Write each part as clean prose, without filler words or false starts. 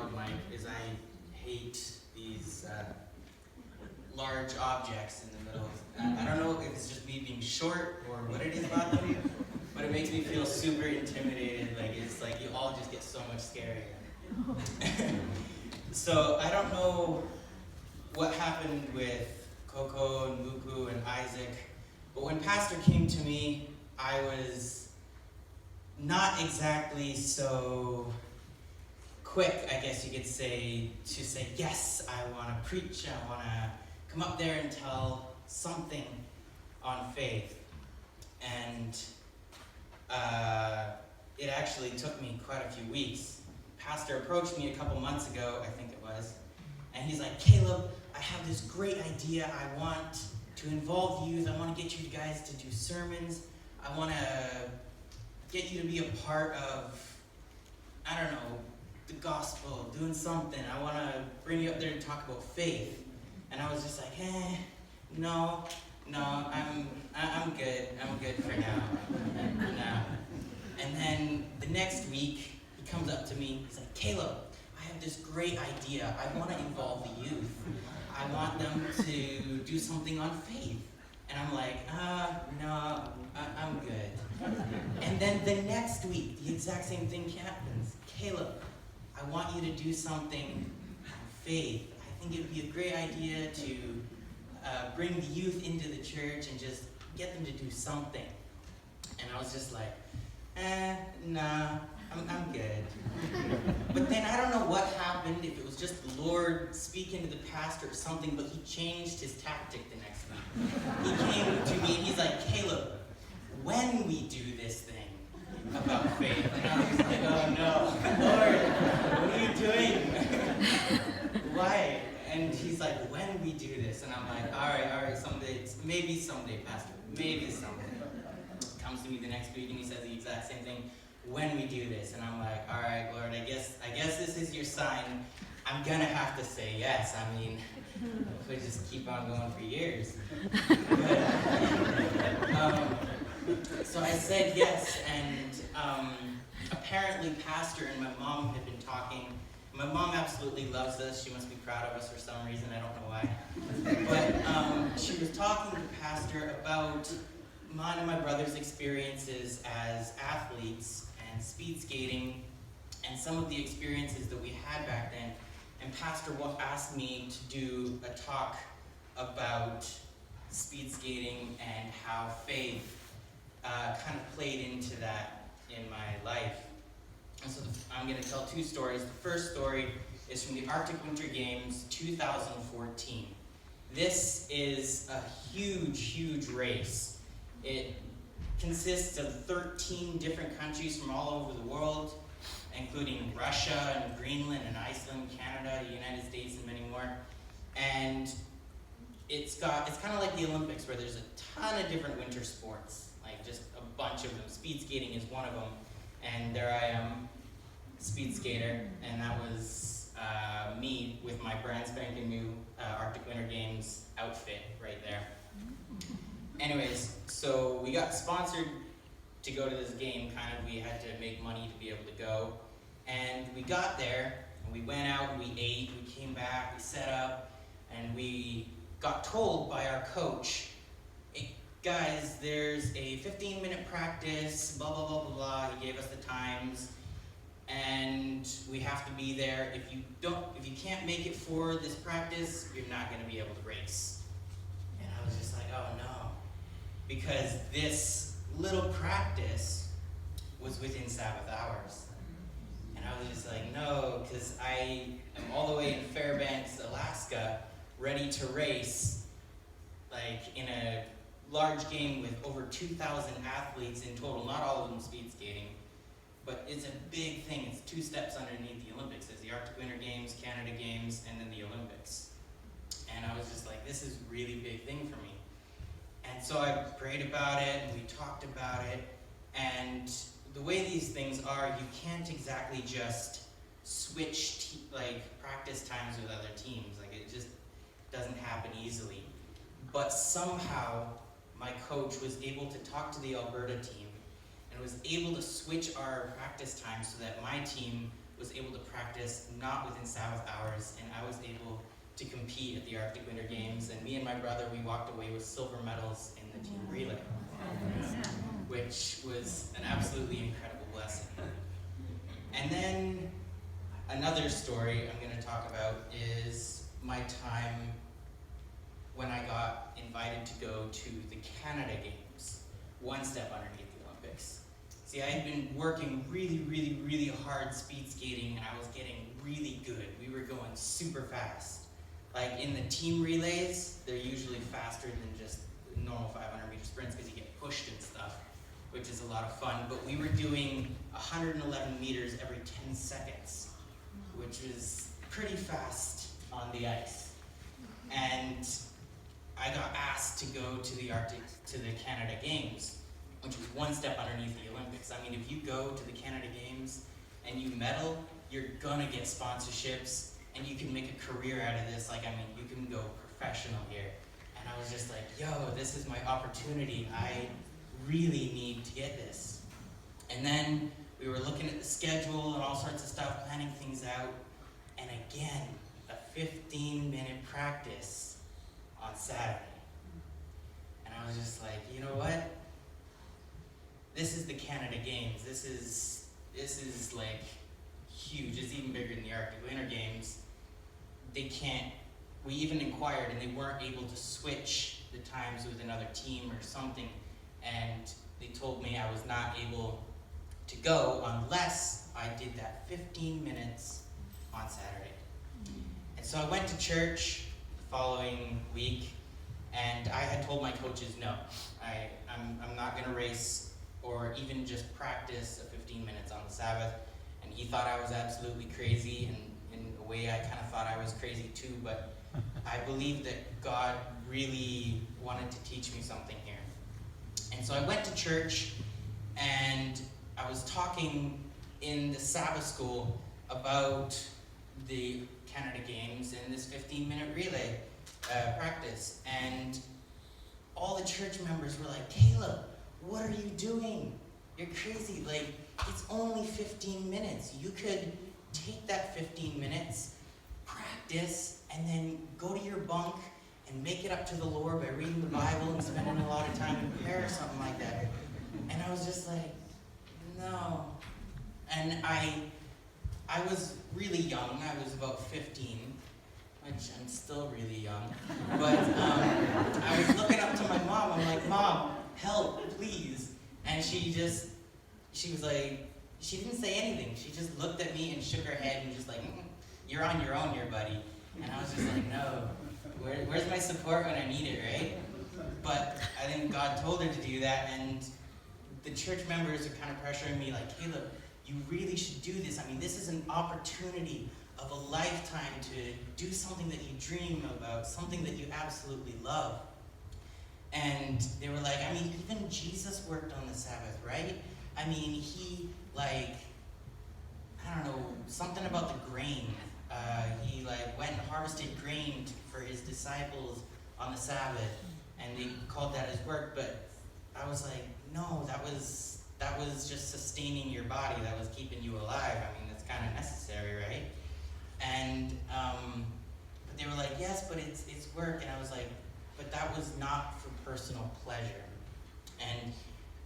dog, Mike, is I hate these large objects in the middle. I don't know if it's just me being short or what it is about them, but it makes me feel super intimidated. Like it's like you all just get so much scarier. So I don't know what happened with Coco and Muku and Isaac, but when Pastor came to me, I was not exactly so quick, I guess you could say, to say, yes, I want to preach, I want to come up there and tell something on faith. And it actually took me quite a few weeks. Pastor approached me a couple months ago, I think it was, and he's like, Caleb, I have this great idea. I want to involve youth. I want to get you guys to do sermons. I want to get you to be a part of, I don't know, the gospel, doing something. I want to bring you up there and talk about faith. And I was just like, no, I'm good. I'm good for now. No. And then the next week, he comes up to me. He's like, Caleb, I have this great idea. I want to involve the youth. I want them to do something on faith. And I'm like, no, I'm good. And then the next week, the exact same thing happens. Caleb, I want you to do something on faith. I think it would be a great idea to bring the youth into the church and just get them to do something. And I was just like, nah, I'm good. But then I don't know what happened, if it was just the Lord speaking to the pastor or something, but he changed his tactic the next week. He came to me and he's like, Caleb, when we do this thing about faith. And I was like, oh no, Lord, what are you doing? Why? And he's like, when we do this. And I'm like, all right, someday, maybe someday, Pastor, maybe someday. Comes to me the next week and he says the exact same thing, when we do this. And I'm like, all right, Lord, I guess this is your sign. I'm gonna have to say yes. I mean, if we just keep on going for years. So I said yes, and apparently Pastor and my mom had been talking. My mom absolutely loves us. She must be proud of us for some reason. I don't know why. But she was talking to Pastor about mine and my brother's experiences as athletes and speed skating and some of the experiences that we had back then. And Pastor asked me to do a talk about speed skating and how faith kind of played into that in my life. And so I'm going to tell two stories. The first story is from the Arctic Winter Games 2014. This is a huge, huge race. It consists of 13 different countries from all over the world, including Russia and Greenland and Iceland, Canada, the United States, and many more. And it's kind of like the Olympics, where there's a ton of different winter sports, like just a bunch of them. Speed skating is one of them. And there I am, speed skater, and that was me with my brand spanking new Arctic Winter Games outfit right there. Anyways, so we got sponsored to go to this game, we had to make money to be able to go. And we got there, and we went out, and we ate, we came back, we set up, and we got told by our coach, hey, guys, there's a 15-minute practice, blah, blah, blah, blah, blah. He gave us the times, and we have to be there. If you can't make it for this practice, you're not going to be able to race. And I was just like, oh no. Because this little practice was within Sabbath hours. And I was just like, no, because I am all the way in Fairbanks, Alaska, ready to race, like in a large game with over 2,000 athletes in total, not all of them speed skating, but it's a big thing. It's two steps underneath the Olympics. There's the Arctic Winter Games, Canada Games, and then the Olympics. And I was just like, this is a really big thing for me. And so I prayed about it, and we talked about it, and the way these things are, you can't exactly just switch practice times with other teams. Like, it just doesn't happen easily. But somehow, my coach was able to talk to the Alberta team and was able to switch our practice times so that my team was able to practice not within Sabbath hours, and I was able to compete at the Arctic Winter Games. And me and my brother, we walked away with silver medals in the team relay, which was an absolutely incredible blessing. And then another story I'm going to talk about is my time when I got invited to go to the Canada Games, one step underneath the Olympics. See, I had been working really hard speed skating, and I was getting really good. We were going super fast. Like in the team relays, they're usually faster than just normal 500-meter sprints because you get pushed and stuff, which is a lot of fun. But we were doing 111 meters every 10 seconds, which is pretty fast on the ice. And I got asked to go to the Canada Games, which was one step underneath the Olympics. I mean, if you go to the Canada Games and you medal, you're gonna get sponsorships, and you can make a career out of this. Like, I mean, you can go professional here. And I was just like, yo, this is my opportunity. I really need to get this. And then we were looking at the schedule and all sorts of stuff, planning things out. And again, a 15-minute practice on Saturday. And I was just like, you know what? This is the Canada Games. This is like huge. It's even bigger than the Arctic Winter Games. We even inquired, and they weren't able to switch the times with another team or something. And they told me I was not able to go unless I did that 15 minutes on Saturday. And so I went to church the following week, and I had told my coaches, no, I'm not going to race or even just practice a 15 minutes on the Sabbath. And he thought I was absolutely crazy, and in a way I kind of thought I was crazy too, but I believe that God really wanted to teach me something here. And so I went to church, and I was talking in the Sabbath school about the Canada Games and this 15-minute relay practice. And all the church members were like, Caleb, what are you doing? You're crazy. Like, it's only 15 minutes. You could take that 15 minutes, practice, and then go to your bunk and make it up to the Lord by reading the Bible and spending a lot of time in prayer or something like that. And I was just like, no. And I was really young. I was about 15, which I'm still really young. But I was looking up to my mom. I'm like, Mom, help, please. And she was like, she didn't say anything. She just looked at me and shook her head and just like, you're on your own here, buddy. And I was just like, no, where's my support when I need it, right? But I think God told her to do that, and the church members are kind of pressuring me like, Caleb, you really should do this. I mean, this is an opportunity of a lifetime to do something that you dream about, something that you absolutely love. And they were like, I mean, even Jesus worked on the Sabbath, right? I mean, he, like, I don't know, something about the grain. He, like, went and harvested grain for his disciples on the Sabbath, and they called that his work. But I was like, no, that was just sustaining your body. That was keeping you alive. I mean, that's kind of necessary, right? And but they were like, yes, but it's work. And I was like, but that was not for personal pleasure. And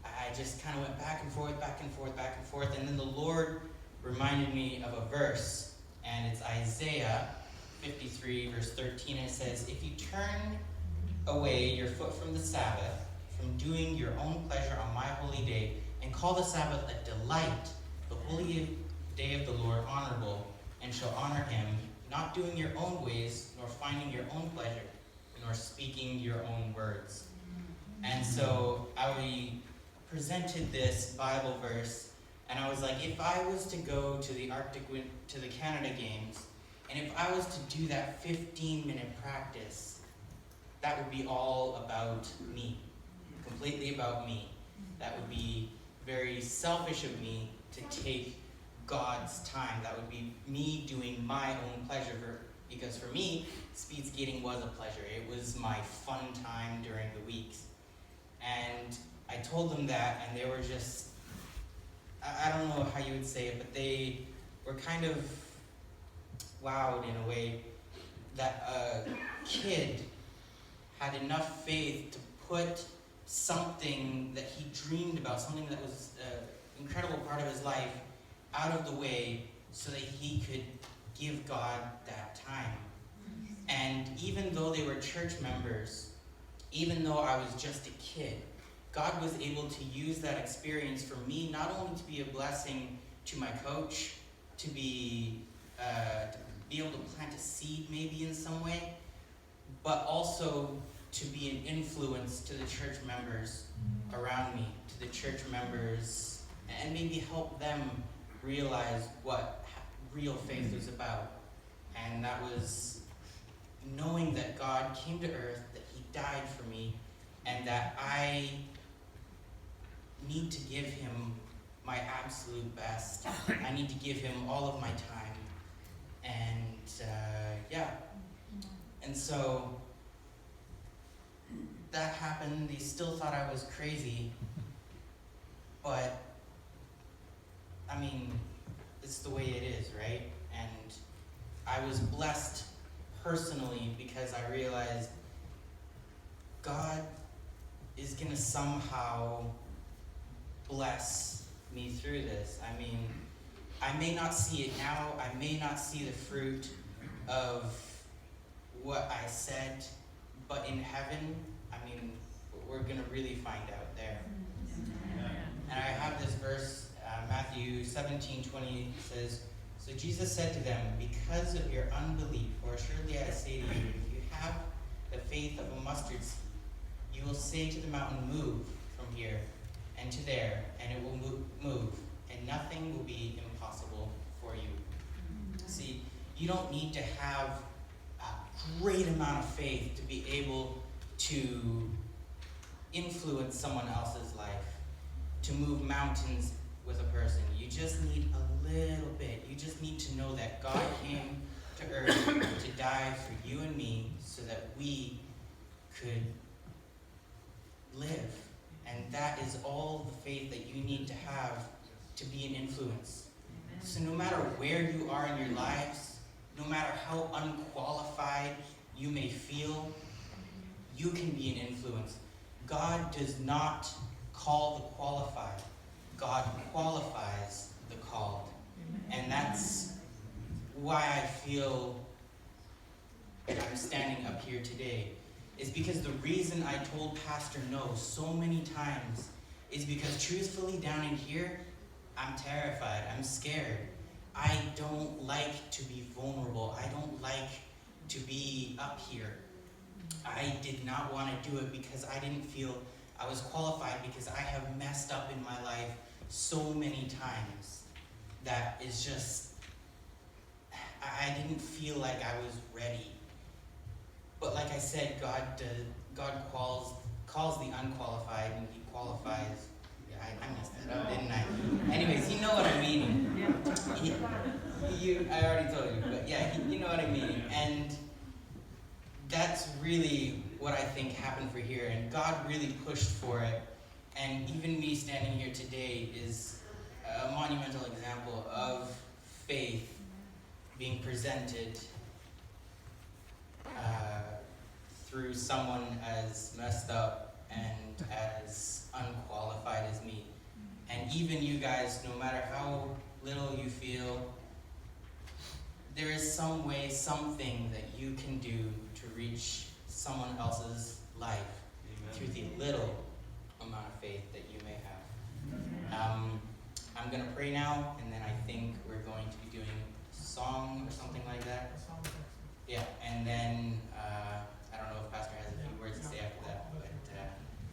I just kind of went back and forth. And then the Lord reminded me of a verse, and it's Isaiah 53, verse 13. And it says, if you turn away your foot from the Sabbath, from doing your own pleasure on my holy day, and call the Sabbath a delight, the holy day of the Lord honorable, and shall honor him, not doing your own ways, nor finding your own pleasure, nor speaking your own words. And so I presented this Bible verse, and I was like, if I was to go to the Canada Games, and if I was to do that 15-minute practice, that would be all about me, completely about me. That would be very selfish of me to take God's time. That would be me doing my own pleasure, because for me, speed skating was a pleasure. It was my fun time during the weeks. And I told them that, and they were just, I don't know how you would say it, but they were kind of wowed in a way that a kid had enough faith to put something that he dreamed about, something that was an incredible part of his life, out of the way so that he could give God that time. And even though they were church members, even though I was just a kid, God was able to use that experience for me not only to be a blessing to my coach, to be able to plant a seed maybe in some way, but also to be an influence to the church members around me, to the church members, and maybe help them realize what real faith was about. And that was knowing that God came to earth, that he died for me, and that I need to give him my absolute best. I need to give him all of my time. And and so that happened. They still thought I was crazy, but I mean, it's the way it is, right? And I was blessed personally because I realized God is gonna somehow bless me through this. I mean, I may not see it now, I may not see the fruit of what I said, but in heaven, I mean, we're gonna really find out there. And I have this verse, Matthew 17:20 says, "So Jesus said to them, because of your unbelief, for assuredly I say to you, if you have the faith of a mustard seed, you will say to the mountain, move from here and to there, and it will move, and nothing will be impossible for you." See, you don't need to have a great amount of faith to be able to influence someone else's life, to move mountains with a person. You just need a little bit. You just need to know that God came to earth to die for you and me so that we could live. And that is all the faith that you need to have to be an influence. Amen. So no matter where you are in your lives, no matter how unqualified you may feel, you can be an influence. God does not call the qualified. God qualifies the called. And that's why I feel I'm standing up here today, is because the reason I told Pastor no so many times is because truthfully down in here, I'm terrified, I'm scared. I don't like to be vulnerable. I don't like to be up here. I did not want to do it because I didn't feel I was qualified, because I have messed up in my life so many times that is just, I didn't feel like I was ready. But like I said, God calls the unqualified, and he qualifies. I messed that up, didn't I? Anyways, you know what I mean. I already told you, but yeah, you know what I mean. And that's really what I think happened for here, and God really pushed for it. And even me standing here today is a monumental example of faith being presented through someone as messed up and as unqualified as me. And even you guys, no matter how little you feel, there is some way, something that you can do to reach someone else's life. Amen. Through the little amount of faith that you may have. I'm going to pray now, and then I think we're going to be doing a song or something like that. Yeah, and then I don't know if Pastor has a few words to say after that, but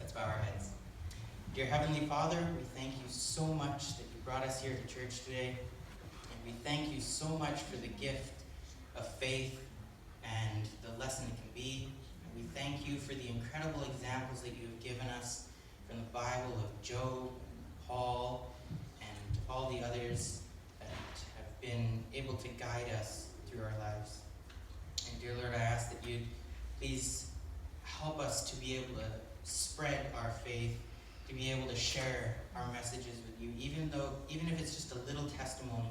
let's bow our heads. Dear Heavenly Father, we thank you so much that you brought us here to church today. And we thank you so much for the gift of faith and the lesson it can be. And we thank you for the incredible examples that you have given us from the Bible of Job, Paul, and all the others that have been able to guide us through our lives. And dear Lord, I ask that you'd please help us to be able to spread our faith, to be able to share our messages with you, even if it's just a little testimony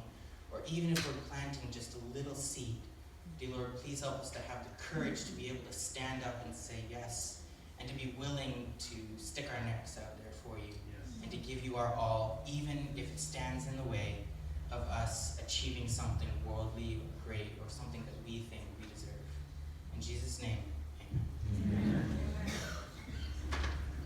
or even if we're planting just a little seed, dear Lord, please help us to have the courage to be able to stand up and say yes, and to be willing to stick our necks out there for you, and to give you our all, even if it stands in the way of us achieving something worldly or great